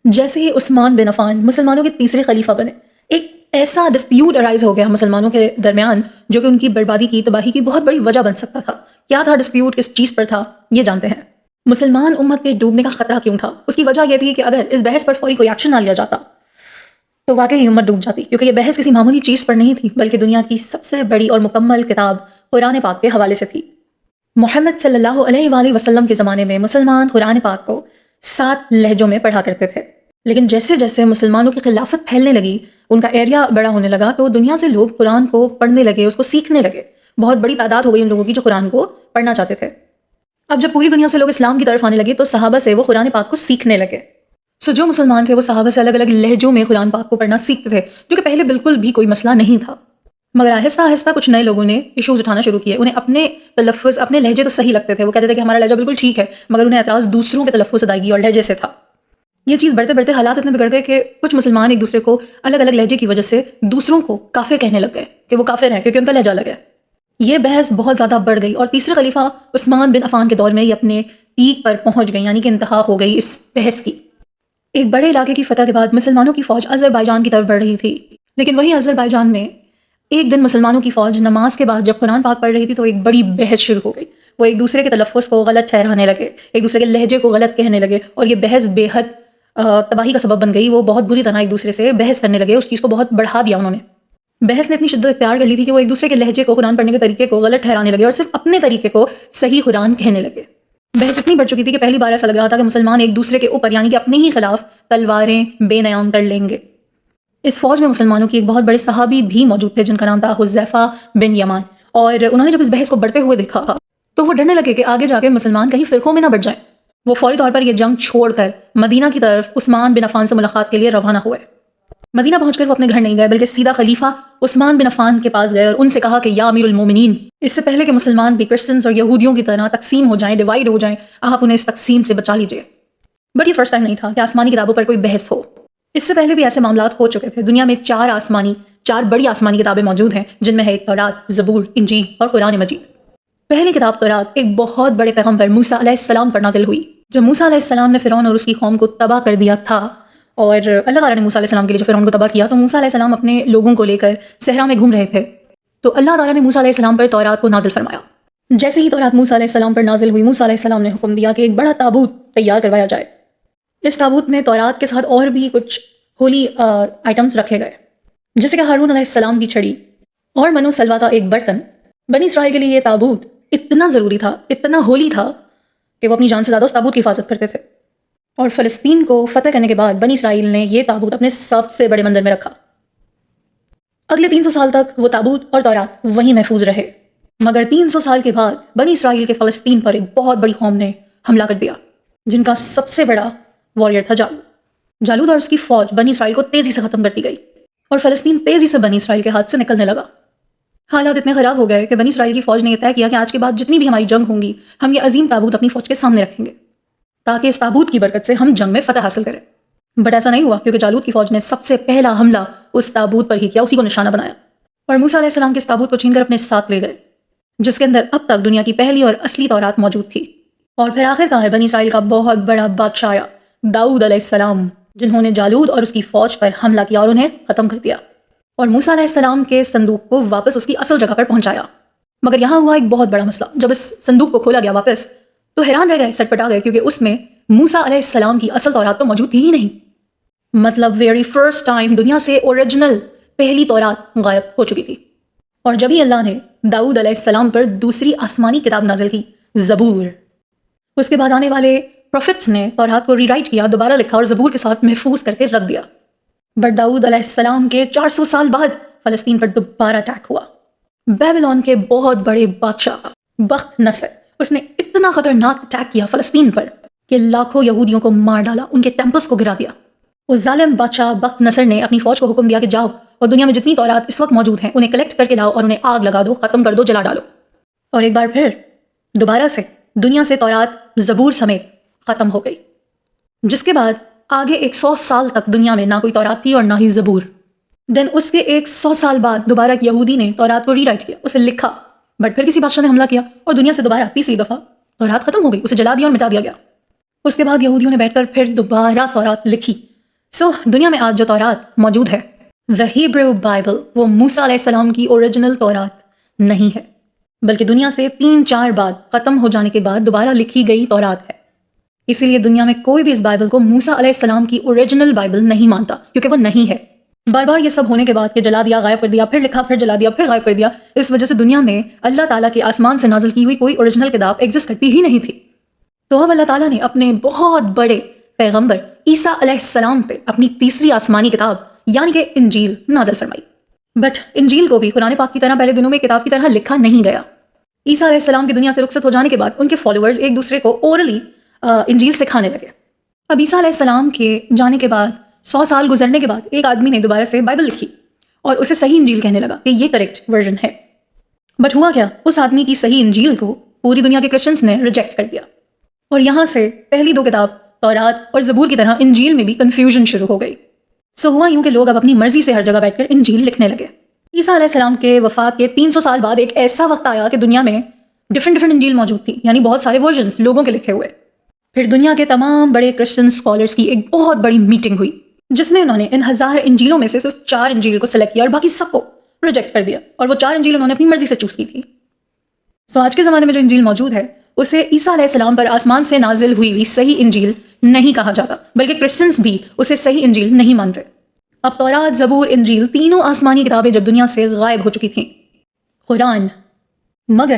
جیسے ہی عثمان بن عفان مسلمانوں کے تیسرے خلیفہ بنے، ایک ایسا ڈسپیوٹ ارائز ہو گیا مسلمانوں کے درمیان جو کہ ان کی بربادی کی، تباہی کی بہت بڑی وجہ بن سکتا تھا۔ کیا تھا ڈسپیوٹ، کس چیز پر تھا، یہ جانتے ہیں۔ مسلمان امت کے ڈوبنے کا خطرہ کیوں تھا؟ اس کی وجہ یہ تھی کہ اگر اس بحث پر فوری کوئی ایکشن نہ لیا جاتا تو واقعی امت ڈوب جاتی، کیونکہ یہ بحث کسی معمولی چیز پر نہیں تھی، بلکہ دنیا کی سب سے بڑی اور مکمل کتاب قرآن پاک کے حوالے سے تھی۔ محمد صلی اللہ علیہ وآلہ وسلم کے زمانے میں مسلمان قرآن پاک کو 7 لہجوں میں پڑھا کرتے تھے، لیکن جیسے جیسے مسلمانوں کی خلافت پھیلنے لگی، ان کا ایریا بڑا ہونے لگا، تو دنیا سے لوگ قرآن کو پڑھنے لگے، اس کو سیکھنے لگے۔ بہت بڑی تعداد ہو گئی ان لوگوں کی جو قرآن کو پڑھنا چاہتے تھے۔ اب جب پوری دنیا سے لوگ اسلام کی طرف آنے لگے تو صحابہ سے وہ قرآن پاک کو سیکھنے لگے۔ جو مسلمان تھے وہ صحابہ سے الگ الگ لہجوں میں قرآن پاک کو پڑھنا سیکھتے تھے، جو کہ پہلے بالکل بھی کوئی مسئلہ نہیں تھا، مگر آہستہ آہستہ کچھ نئے لوگوں نے ایشوز اٹھانا شروع کیے۔ انہیں اپنے تلفظ، اپنے لہجے تو صحیح لگتے تھے، وہ کہتے تھے کہ ہمارا لہجہ بالکل ٹھیک ہے، مگر انہیں اعتراض دوسروں کے تلفظ، ادائیگی اور لہجے سے تھا۔ یہ چیز بڑھتے بڑھتے حالات اتنے بگڑ گئے کہ کچھ مسلمان ایک دوسرے کو الگ الگ لہجے کی وجہ سے دوسروں کو کافر کہنے لگ گئے کہ وہ کافر ہیں کیونکہ ان کا لہجہ الگ ہے۔ یہ بحث بہت زیادہ بڑھ گئی اور تیسرے خلیفہ عثمان بن عفان کے دور میں یہ اپنے پیک پر پہنچ گئی، یعنی کہ انتہا ہو گئی اس بحث کی۔ ایک بڑے علاقے کی فتح کے بعد مسلمانوں کی فوج آذربائیجان کی طرف بڑھ رہی تھی، لیکن وہی آذربائیجان میں ایک دن مسلمانوں کی فوج نماز کے بعد جب قرآن پاک پڑھ رہی تھی تو ایک بڑی بحث شروع ہو گئی۔ وہ ایک دوسرے کے تلفظ کو غلط ٹھہرانے لگے، ایک دوسرے کے لہجے کو غلط کہنے لگے، اور یہ بحث بے حد تباہی کا سبب بن گئی۔ وہ بہت بری طرح ایک دوسرے سے بحث کرنے لگے، اس چیز کو بہت بڑھا دیا انہوں نے۔ بحث نے اتنی شدت اختیار کر لی تھی کہ وہ ایک دوسرے کے لہجے کو، قرآن پڑھنے کے طریقے کو غلط ٹھہرانے لگے اور صرف اپنے طریقے کو صحیح قرآن کہنے لگے۔ بحث اتنی بڑھ چکی تھی کہ پہلی بار ایسا لگ رہا تھا کہ مسلمان ایک دوسرے کے اوپر، یعنی کہ اپنے ہی خلاف تلواریں بے نیام کر لیں گے۔ اس فوج میں مسلمانوں کی ایک بہت بڑے صحابی بھی موجود تھے جن کا نام تھا حذیفہ بن یمان، اور انہوں نے جب اس بحث کو بڑھتے ہوئے دیکھا تو وہ ڈرنے لگے کہ آگے جا کے مسلمان کہیں فرقوں میں نہ بٹ جائیں۔ وہ فوری طور پر یہ جنگ چھوڑ کر مدینہ کی طرف عثمان بن عفان سے ملاقات کے لیے روانہ ہوئے۔ مدینہ پہنچ کر وہ اپنے گھر نہیں گئے، بلکہ سیدھا خلیفہ عثمان بن عفان کے پاس گئے اور ان سے کہا کہ یا امیر المومنین، اس سے پہلے کہ مسلمان بھی کرسچنز اور یہودیوں کی طرح تقسیم ہو جائیں، ڈیوائیڈ ہو جائیں، آپ انہیں اس تقسیم سے بچا لیجئے۔ بٹ یہ فرسٹ ٹائم نہیں تھا کہ آسمانی کتابوں پر کوئی بحث ہو۔ اس سے پہلے بھی ایسے معاملات ہو چکے تھے۔ دنیا میں 4 بڑی آسمانی کتابیں موجود ہیں، جن میں ہے تورات، زبور، انجیل اور قرآن مجید۔ پہلی کتاب تورات ایک بہت بڑے پیغمبر موسیٰ علیہ السلام پر نازل ہوئی۔ جو موسیٰ علیہ السلام نے فرعون اور اس کی قوم کو تباہ کر دیا تھا، اور اللہ تعالیٰ نے موسیٰ علیہ السلام کے لیے جو فرعون کو تباہ کیا، تو موسیٰ علیہ السلام اپنے لوگوں کو لے کر صحرا میں گھوم رہے تھے، تو اللہ تعالیٰ نے موسیٰ علیہ السلام پر تورات کو نازل فرمایا۔ جیسے ہی تورات موسیٰ علیہ السلام پر نازل ہوئی، موسیٰ علیہ السلام نے حکم دیا کہ ایک بڑا تابوت تیار کروایا جائے۔ اس تابوت میں تورات کے ساتھ اور بھی کچھ ہولی آئٹمس رکھے گئے، جیسے کہ ہارون علیہ السلام کی چھڑی اور من و سلویٰ کا ایک برتن۔ بنی اسرائیل کے لیے یہ تابوت اتنا ضروری تھا، اتنا ہولی تھا کہ وہ اپنی جان سے زیادہ اس تابوت کی حفاظت کرتے تھے۔ اور فلسطین کو فتح کرنے کے بعد بنی اسرائیل نے یہ تابوت اپنے سب سے بڑے مندر میں رکھا۔ اگلے 300 سال تک وہ تابوت اور تورات وہیں محفوظ رہے، مگر 300 سال کے بعد بنی اسرائیل کے فلسطین پر ایک بہت بڑی قوم نے حملہ کر دیا، جن کا سب سے بڑا واریر تھا جالود اور اس کی فوج بنی اسرائیل کو تیزی سے ختم کرتی گئی، اور فلسطین تیزی سے بنی اسرائیل کے ہاتھ سے نکلنے لگا۔ حالات اتنے خراب ہو گئے کہ بنی اسرائیل کی فوج نے یہ طے کیا کہ آج کے بعد جتنی بھی ہماری جنگ ہوں گی، ہم یہ عظیم تابوت اپنی فوج کے سامنے رکھیں گے تاکہ اس تابوت کی برکت سے ہم جنگ میں فتح حاصل کریں۔ بٹ ایسا نہیں ہوا، کیونکہ جالود کی فوج نے سب سے پہلا حملہ اس تابوت پر ہی کیا، اسی کو نشانہ بنایا، اور موسیٰ علیہ السلام کے اس تابوت کو چھین کر اپنے ساتھ لے گئے، جس کے اندر اب تک دنیا کی پہلی اور اصلی تورات موجود تھی۔ اور پھر آخر کار بنی اسرائیل کا بہت بڑا بادشاہ آیا، داؤد علیہ السلام، جنہوں نے جالود اور اس کی فوج پر حملہ کیا اور انہیں ختم کر دیا، اور موسیٰ علیہ السلام کے صندوق کو واپس اس کی اصل جگہ پر پہنچایا۔ مگر یہاں ہوا ایک بہت بڑا مسئلہ۔ جب اس صندوق کو کھولا گیا واپس، تو حیران رہ گئے، سٹپٹا گئے، کیونکہ اس میں موسیٰ علیہ السلام کی اصل تورات تو موجود تھی ہی نہیں۔ مطلب ویری فرسٹ ٹائم دنیا سے اوریجنل پہلی تورات غائب ہو چکی تھی۔ اور جب ہی اللہ نے داؤد علیہ السلام پر دوسری آسمانی کتاب نازل کی، زبور، اس کے بعد آنے والے پروفٹس نے تورات کو ری رائٹ کیا، دوبارہ لکھا اور زبور کے ساتھ محفوظ کر کے رکھ دیا۔ بٹ داؤد علیہ السلام کے 400 سال بعد فلسطین پر دوبارہ اٹیک ہوا۔ بیبلون کے بہت بڑے بادشاہ بخت نصر، اس نے اتنا خطرناک اٹیک کیا فلسطین پر کہ لاکھوں یہودیوں کو مار ڈالا، ان کے ٹیمپلز کو گرا دیا۔ اس ظالم بادشاہ بخت نصر نے اپنی فوج کو حکم دیا کہ جاؤ اور دنیا میں جتنی تورات اس وقت موجود ہیں انہیں کلیکٹ کر کے لاؤ اور انہیں آگ لگا دو، ختم کر دو، جلا ڈالو۔ اور ایک بار پھر دوبارہ سے دنیا سے تورات زبور سمیت ختم ہو گئی، جس کے بعد آگے 100 سال تک دنیا میں نہ کوئی تورات تھی اور نہ ہی زبور۔ دین اس کے 100 سال بعد دوبارہ ایک یہودی نے تورات کو ری رائٹ کیا، اسے لکھا، بٹ پھر کسی بادشاہ نے حملہ کیا اور دنیا سے دوبارہ تیسری دفعہ تورات ختم ہو گئی، اسے جلا دیا اور مٹا دیا گیا۔ اس کے بعد یہودیوں نے بیٹھ کر پھر دوبارہ تورات لکھی دنیا میں آج جو تورات موجود ہے the Hebrew بائبل وہ موسیٰ علیہ السلام کی اوریجنل تورات نہیں ہے، بلکہ دنیا سے 3-4 بار ختم ہو جانے کے بعد دوبارہ لکھی گئی تورات ہے۔ اسی لیے دنیا میں کوئی بھی اس بائبل کو موسیٰ علیہ السلام کی اوریجنل بائبل نہیں مانتا، کیونکہ وہ نہیں ہے۔ بار بار یہ سب ہونے کے بعد کہ جلا دیا، غائب کر دیا، پھر لکھا، پھر جلا دیا، پھر غائب کر دیا، اس وجہ سے دنیا میں اللہ تعالیٰ کے آسمان سے نازل کی ہوئی کوئی اوریجنل کتاب ایگزسٹ کرتی ہی نہیں تھی۔ تو اب اللہ تعالیٰ نے اپنے بہت بڑے پیغمبر عیسیٰ علیہ السلام پہ اپنی تیسری آسمانی کتاب یعنی کہ انجیل نازل فرمائی۔ بٹ انجیل کو بھی قرآن پاک کی طرح پہلے دنوں میں کتاب کی طرح لکھا نہیں گیا۔ عیسیٰ علیہ السلام کی دنیا سے رخصت ہو جانے کے بعد ان کے فالوورز ایک دوسرے کو اورلی انجیل سکھانے لگے۔ اب عیسیٰ علیہ السلام کے جانے کے بعد 100 سال گزرنے کے بعد ایک آدمی نے دوبارہ سے بائبل لکھی اور اسے صحیح انجیل کہنے لگا کہ یہ کریکٹ ورژن ہے۔ بٹ ہوا کیا، اس آدمی کی صحیح انجیل کو پوری دنیا کے کرسچنس نے ریجیکٹ کر دیا، اور یہاں سے پہلی 2 کتاب تورات اور زبور کی طرح انجیل میں بھی کنفیوژن شروع ہو گئی۔ ہوا یوں کہ لوگ اب اپنی مرضی سے ہر جگہ بیٹھ کر انجیل لکھنے لگے۔ عیسیٰ علیہ السلام کے وفات کے 300 سال بعد ایک ایسا وقت آیا کہ دنیا میں ڈفرینٹ انجیل موجود تھی، یعنی بہت سارے ورژنس لوگوں کے لکھے ہوئے۔ پھر دنیا کے تمام بڑے کرسچن اسکالرس کی ایک بہت بڑی میٹنگ ہوئی، جس میں انہوں نے ان 1000 انجیلوں میں سے صرف 4 انجیل کو سلیکٹ کیا اور باقی سب کو ریجیکٹ کر دیا، اور وہ 4 انجیل انہوں نے اپنی مرضی سے چوز کی تھی۔ آج کے زمانے میں جو انجیل موجود ہے اسے عیسیٰ علیہ السلام پر آسمان سے نازل ہوئی صحیح انجیل نہیں کہا جاتا، بلکہ کرسچنس بھی اسے صحیح انجیل نہیں مانتے۔ اب تورات، زبور، انجیل تینوں آسمانی کتابیں جب دنیا سے غائب ہو چکی تھیں، قرآن مگر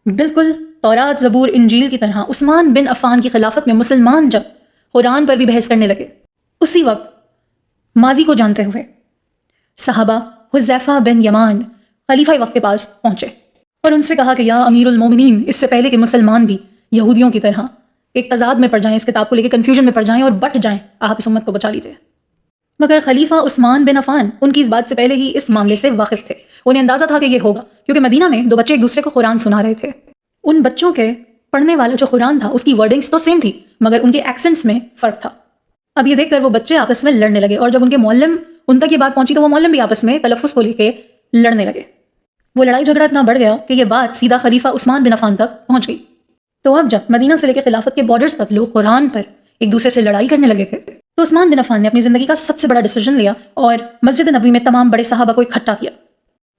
بالکل تورات، زبور، انجیل کی طرح عثمان بن عفان کی خلافت میں مسلمان جب قرآن پر بھی بحث کرنے لگے، اسی وقت ماضی کو جانتے ہوئے صحابہ حذیفہ بن یمان خلیفہ وقت کے پاس پہنچے اور ان سے کہا کہ یا امیر المومنین، اس سے پہلے کہ مسلمان بھی یہودیوں کی طرح ایک تضاد میں پڑ جائیں، اس کتاب کو لے کے کنفیوژن میں پڑ جائیں اور بٹ جائیں، آپ اس امت کو بچا لیجیے۔ مگر خلیفہ عثمان بن عفان ان کی اس بات سے پہلے ہی اس معاملے سے واقف تھے، انہیں اندازہ تھا کہ یہ ہوگا، کیونکہ مدینہ میں 2 بچے ایک دوسرے کو قرآن سنا رہے تھے۔ ان بچوں کے پڑھنے والا جو قرآن تھا اس کی ورڈنگز تو سیم تھی، مگر ان کے ایکسنٹس میں فرق تھا۔ اب یہ دیکھ کر وہ بچے آپس میں لڑنے لگے، اور جب ان کے معلم ان تک یہ بات پہنچی تو وہ معلم بھی آپس میں تلفظ کو لے کے لڑنے لگے۔ وہ لڑائی جھگڑا اتنا بڑھ گیا کہ یہ بات سیدھا خلیفہ عثمان بن عفان تک پہنچ گئی۔ تو اب جب مدینہ سے لے کے خلافت کے بارڈرز تک لوگ قرآن پر ایک دوسرے سے لڑائی کرنے لگے تھے، تو عثمان بن عفان نے اپنی زندگی کا سب سے بڑا ڈیسیژن لیا اور مسجد نبوی میں تمام بڑے صحابہ کو اکٹھا کیا۔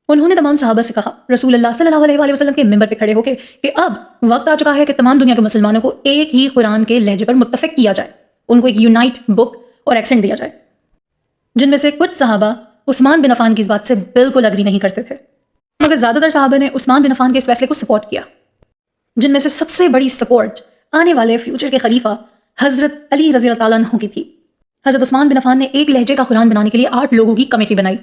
انہوں نے تمام صحابہ سے کہا، رسول اللہ صلی اللہ علیہ وآلہ وسلم کے ممبر پہ کھڑے ہو کے، کہ اب وقت آ چکا ہے کہ تمام دنیا کے مسلمانوں کو ایک ہی قرآن کے لہجے پر متفق کیا جائے، ان کو ایک یونائٹ بک اور ایکسنٹ دیا جائے۔ جن میں سے کچھ صحابہ عثمان بن عفان کی اس بات سے بالکل اگری نہیں کرتے تھے، مگر زیادہ تر صحابہ نے عثمان بن عفان کے اس فیصلے کو سپورٹ کیا، جن میں سے سب سے بڑی سپورٹ آنے والے فیوچر کے خلیفہ حضرت علی رضی اللہ تعالیٰ عنہ کی تھی۔ حضرت عثمان بن عفان نے ایک لہجے کا قرآن بنانے کے لیے 8 لوگوں کی کمیٹی بنائی،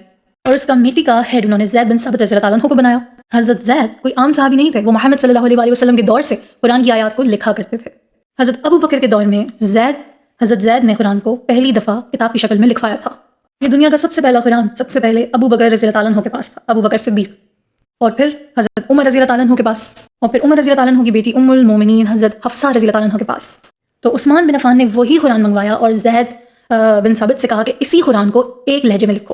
اور اس کمیٹی کا ہیڈ انہوں نے زید بن ثابت رضی اللہ تعالیٰ عنہ کو بنایا۔ حضرت زید کوئی عام صحابی نہیں تھے، وہ محمد صلی اللہ علیہ وآلہ وسلم کے دور سے قرآن کی آیات کو لکھا کرتے تھے۔ حضرت ابو بکر کے دور میں حضرت زید نے قرآن کو پہلی دفعہ کتاب کی شکل میں لکھوایا تھا۔ یہ دنیا کا سب سے پہلا قرآن سب سے پہلے ابو بکر رضی اللہ تعالیٰ عنہ کے پاس تھا، ابو بکر صدیق، اور پھر حضرت عمر رضی اللہ تعالیٰ عنہ کے پاس، اور پھر عمر رضی اللہ تعالیٰ عنہ کی بیٹی ام المومنین حضرت حفصہ رضی اللہ تعالیٰ عنہ کے پاس۔ تو عثمان بن عفان نے وہی قرآن منگوایا اور زید بن ثابت سے کہا کہ اسی قرآن کو ایک لہجے میں لکھو،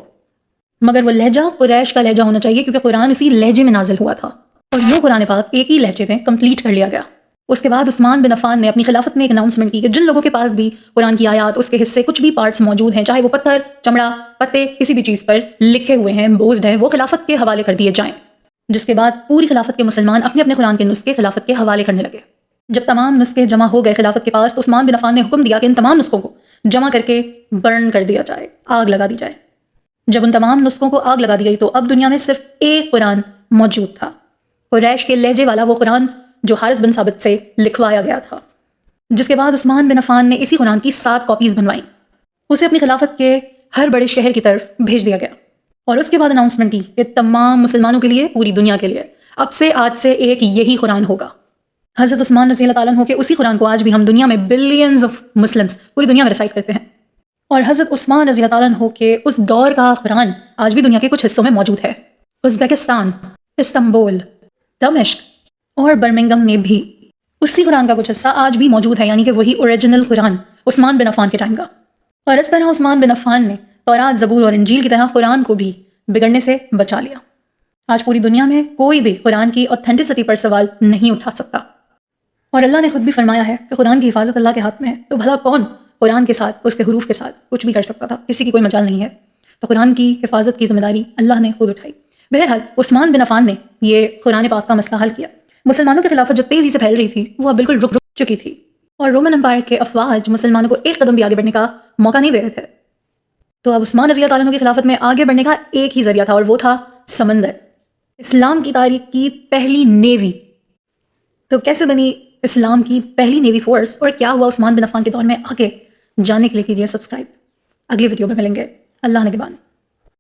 مگر وہ لہجہ قریش کا لہجہ ہونا چاہیے، کیونکہ قرآن اسی لہجے میں نازل ہوا تھا، اور یوں قرآن پاک ایک ہی لہجے میں کمپلیٹ کر لیا گیا۔ اس کے بعد عثمان بن عفان نے اپنی خلافت میں ایک اناؤنسمنٹ کی کہ جن لوگوں کے پاس بھی قرآن کی آیات، اس کے حصے، کچھ بھی پارٹس موجود ہیں، چاہے وہ پتھر، چمڑا، پتے، کسی بھی چیز پر لکھے ہوئے ہیں، امبوزڈ ہیں، وہ خلافت کے حوالے کر دیے جائیں۔ جس کے بعد پوری خلافت کے مسلمان اپنے اپنے قرآن کے نسخے خلافت کے حوالے کرنے لگے۔ جب تمام نسخے جمع ہو گئے خلافت کے پاس، تو عثمان بن عفان نے حکم دیا کہ ان تمام نسخوں کو جمع کر کے برن کر دیا جائے، آگ لگا دی جائے۔ جب ان تمام نسخوں کو آگ لگا دی گئی تو اب دنیا میں صرف ایک قرآن موجود تھا، قریش کے لہجے والا وہ قرآن جو حارث بن ثابت سے لکھوایا گیا تھا۔ جس کے بعد عثمان بن عفان نے اسی قرآن کی 7 کاپیز بنوائیں، اسے اپنی خلافت کے ہر بڑے شہر کی طرف بھیج دیا گیا، اور اس کے بعد اناؤنسمنٹ کی کہ تمام مسلمانوں کے لیے، پوری دنیا کے لیے، اب سے آج سے ایک یہی قرآن ہوگا۔ حضرت عثمان رضی اللہ تعالیٰ عنہ کے اسی قرآن کو آج بھی ہم دنیا میں بلینز آف مسلمس پوری دنیا میں ریسائٹ کرتے ہیں، اور حضرت عثمان رضی اللہ تعالیٰ عنہ کے اس دور کا قرآن آج بھی دنیا کے کچھ حصوں میں موجود ہے۔ ازبکستان، استنبول، دمشق اور برمنگم میں بھی اسی قرآن کا کچھ حصہ آج بھی موجود ہے، یعنی کہ وہی اوریجنل قرآن عثمان بن عفان کے ٹائم کا۔ اور اس طرح عثمان بن عفان نے تورات، زبور اور انجیل کی طرح قرآن کو بھی بگڑنے سے بچا لیا۔ آج پوری دنیا میں کوئی بھی قرآن کی اوتھینٹسٹی پر سوال نہیں اٹھا سکتا، اور اللہ نے خود بھی فرمایا ہے کہ قرآن کی حفاظت اللہ کے ہاتھ میں ہے، تو بھلا کون قرآن کے ساتھ، اس کے حروف کے ساتھ کچھ بھی کر سکتا تھا، کسی کی کوئی مجال نہیں ہے. تو قرآن کی حفاظت کی ذمہ داری اللہ نے خود اٹھائی. بہرحال عثمان بن عفان نے یہ قرآن پاک کا مسئلہ حل کیا. مسلمانوں کی خلافت جو تیزی سے پھیل رہی تھی وہ اب بالکل رک چکی تھی، اور رومن امپائر کے افواج مسلمانوں کو ایک قدم بھی آگے بڑھنے کا موقع نہیں دے رہے تھے. تو اب عثمان رضی اللہ تعالیٰ عنہ کی خلافت میں آگے بڑھنے کا ایک ہی ذریعہ تھا، اور وہ تھا سمندر. اسلام کی تاریخ کی پہلی نیوی. تو کیسے بنی اسلام کی پہلی نیوی فورس، اور کیا ہوا عثمان بن عفان کے دور میں آگے، جاننے کے لیے کیجیے سبسکرائب. اگلی ویڈیو میں ملیں گے. اللہ نگہبان.